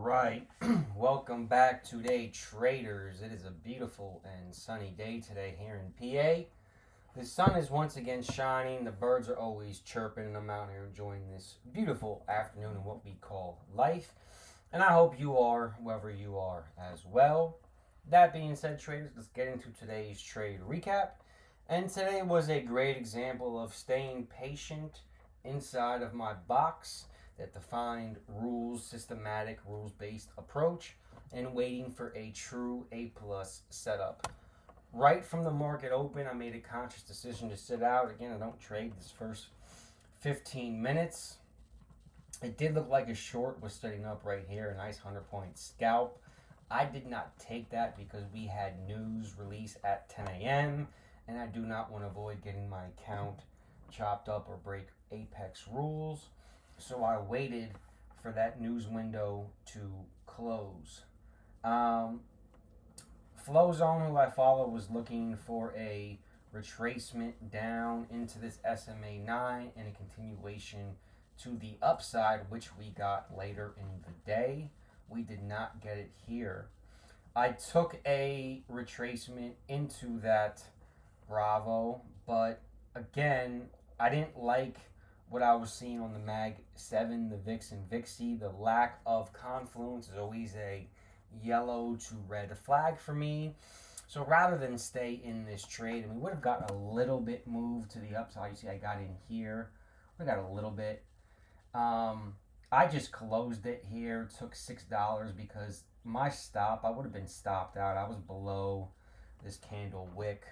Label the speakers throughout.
Speaker 1: right, welcome back to Day Traders. It is a beautiful and sunny day today here in PA. The sun is once again shining, the birds are always chirping, and I'm out here enjoying this beautiful afternoon in what we call life. And I hope you are, wherever you are, as well. That being said, traders, let's get into today's trade recap. And today was a great example of staying patient inside of my box that defined rules, systematic, rules-based approach, and waiting for a true A-plus setup. Right from the market open, I made a conscious decision to sit out. Again, I don't trade this first 15 minutes. It did look like a short was setting up right here, a nice 100-point scalp. I did not take that because we had news release at 10 a.m., and I do not want to avoid getting my account chopped up or break Apex rules. So I waited for that news window to close. Flowzone, who I follow, was looking for a retracement down into this SMA 9 and a continuation to the upside, which we got later in the day. We did not get it here. I took a retracement into that Bravo, but again, I didn't like what I was seeing on the Mag 7, the VIX and VIXY. The lack of confluence is always a yellow to red flag for me. So rather than stay in this trade, and we would have got a little bit moved to the upside. You see I got in here. We got a little bit. I just closed it here, took $6 because my stop, I would have been stopped out. I was below this candle wick.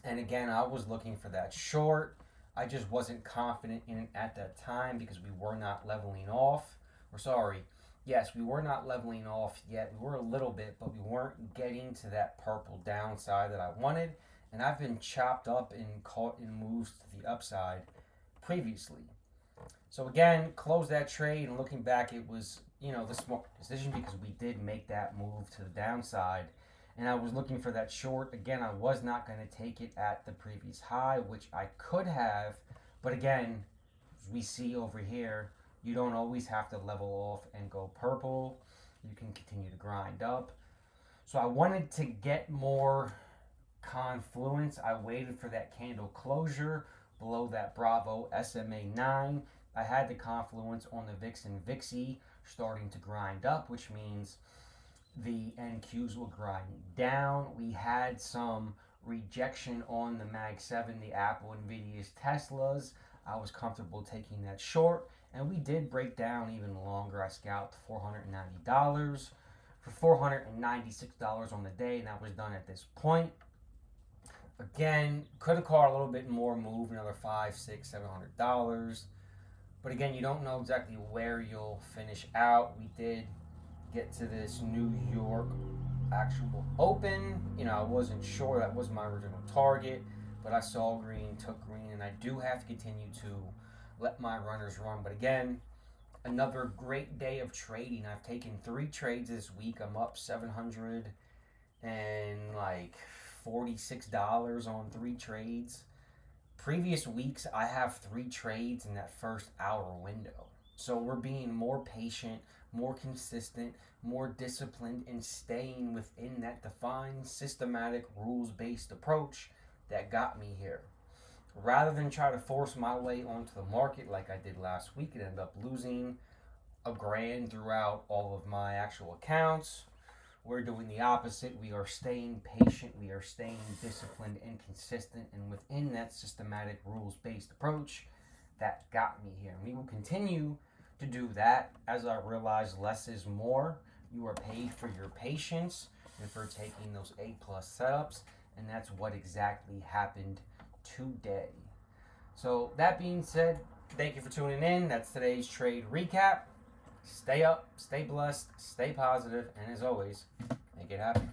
Speaker 1: And again, I was looking for that short. I just wasn't confident in it at that time because we were not leveling off. Yes, we were not leveling off yet. We were a little bit, but we weren't getting to that purple downside that I wanted. And I've been chopped up and caught in moves to the upside previously. So again, close that trade, and looking back, it was, the smart decision because we did make that move to the downside. And I was looking for that short. Again, I was not going to take it at the previous high, which I could have. But again, as we see over here, you don't always have to level off and go purple. You can continue to grind up. So I wanted to get more confluence. I waited for that candle closure below that Bravo SMA 9. I had the confluence on the VIX and VIXY starting to grind up, which means the NQs will grind down. We had some rejection on the Mag 7, the Apple, Nvidia's, Teslas. I was comfortable taking that short, and we did break down even longer. I scalped $490 for $496 on the day, and that was done at this point. Again, could have caught a little bit more move, another $500, $600, $700. But again, you don't know exactly where you'll finish out. We did get to this New York actual open. I wasn't sure. That was my original target, but I saw green, took green, and I do have to continue to let my runners run. But again, another great day of trading. I've taken 3 trades this week. I'm up $746 on 3 trades. Previous weeks, I have 3 trades in that first hour window. So we're being more patient, more consistent, more disciplined, and staying within that defined, systematic, rules-based approach that got me here. Rather than try to force my way onto the market like I did last week and end up losing $1,000 throughout all of my actual accounts, we're doing the opposite. We are staying patient, we are staying disciplined and consistent, and within that systematic, rules-based approach that got me here. And we will continue to do that as I realize less is more. You are paid for your patience and for taking those A-plus setups, and that's what exactly happened today. So that being said, thank you for tuning in. That's today's trade recap. Stay up, stay blessed, stay positive, and as always, make it happen.